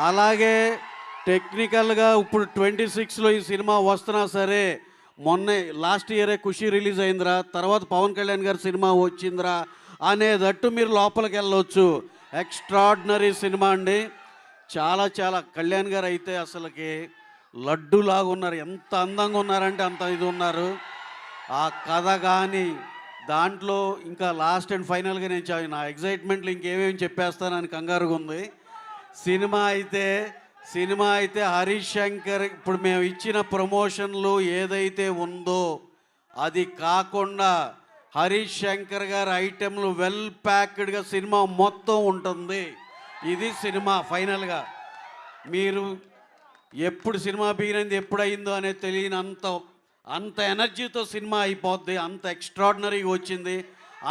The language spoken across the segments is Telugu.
అలాగే టెక్నికల్గా ఇప్పుడు 26లో ఈ సినిమా వస్తున్నా సరే, మొన్నే లాస్ట్ ఇయరే ఖుషి రిలీజ్ అయిందిరా, తర్వాత పవన్ కళ్యాణ్ గారి సినిమా వచ్చిందిరా అనేటట్టు మీరు లోపలికి వెళ్ళవచ్చు. ఎక్స్ట్రాడినరీ సినిమా అండి. చాలా చాలా కళ్యాణ్ గారు అయితే అసలుకి లడ్డులాగా ఉన్నారు. ఎంత అందంగా ఉన్నారంటే అంత ఇది ఉన్నారు. ఆ కథ కానీ దాంట్లో ఇంకా లాస్ట్ అండ్ ఫైనల్గా నేను నా ఎగ్జైట్మెంట్లో ఇంకేమేమి చెప్పేస్తానని కంగారుగా ఉంది. సినిమా అయితే హరీష్ శంకర్ ఇప్పుడు మేము ఇచ్చిన ప్రమోషన్లు ఏదైతే ఉందో అది కాకుండా హరీష్ శంకర్ గారి ఐటెంలు వెల్ ప్యాక్డ్గా సినిమా మొత్తం ఉంటుంది. ఇది సినిమా ఫైనల్గా. మీరు ఎప్పుడు సినిమా బిగినది ఎప్పుడయిందో అనేది అంత ఎనర్జీతో సినిమా అయిపోద్ది. అంత ఎక్స్ట్రాడినరీగా వచ్చింది.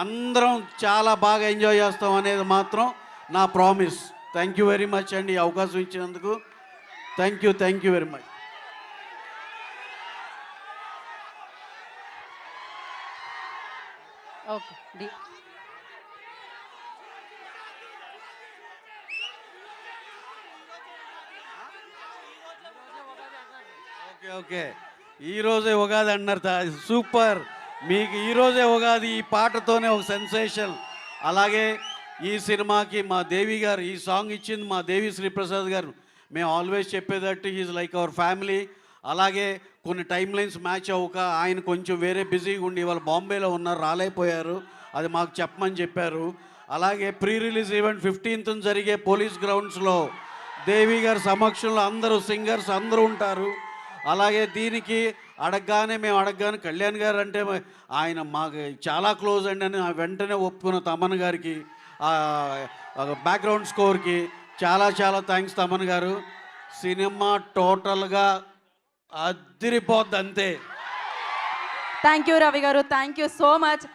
అందరం చాలా బాగా ఎంజాయ్ చేస్తాం అనేది మాత్రం నా promise. Thank you very much అండి, ఈ అవకాశం ఇచ్చినందుకు. Thank you very much. Okay okay ఈరోజే ఉగాది అన్నారు. సూపర్. మీకు ఈరోజే ఉగాది, ఈ పాటతోనే ఒక సెన్సేషన్. అలాగే ఈ సినిమాకి మా దేవి గారు ఈ సాంగ్ ఇచ్చింది మా దేవి శ్రీప్రసాద్ గారు. మేము ఆల్వేస్ చెప్పేటట్టు ఈజ్ లైక్ అవర్ ఫ్యామిలీ. అలాగే కొన్ని టైం లైన్స్ మ్యాచ్ అవ్వక ఆయన కొంచెం వేరే బిజీగా ఉండి వాళ్ళు బాంబేలో ఉన్నారు, రాలేకపోయారు. అది మాకు చెప్పమని చెప్పారు. అలాగే ప్రీ రిలీజ్ ఈవెంట్ 15th జరిగే పోలీస్ గ్రౌండ్స్లో దేవి గారి సమక్షంలో అందరూ సింగర్స్ అందరూ ఉంటారు. అలాగే దీనికి మేము అడగగానే కళ్యాణ్ గారు అంటే ఆయన మాకు చాలా క్లోజ్ అండి అని వెంటనే ఒప్పుకున్న తమన్ గారికి, బ్యాక్గ్రౌండ్ స్కోర్కి చాలా చాలా థ్యాంక్స్ తమన్ గారు. సినిమా టోటల్గా అదిరిపోద్ది అంతే. థ్యాంక్ యూ రవి గారు, థ్యాంక్ యూ సో మచ్.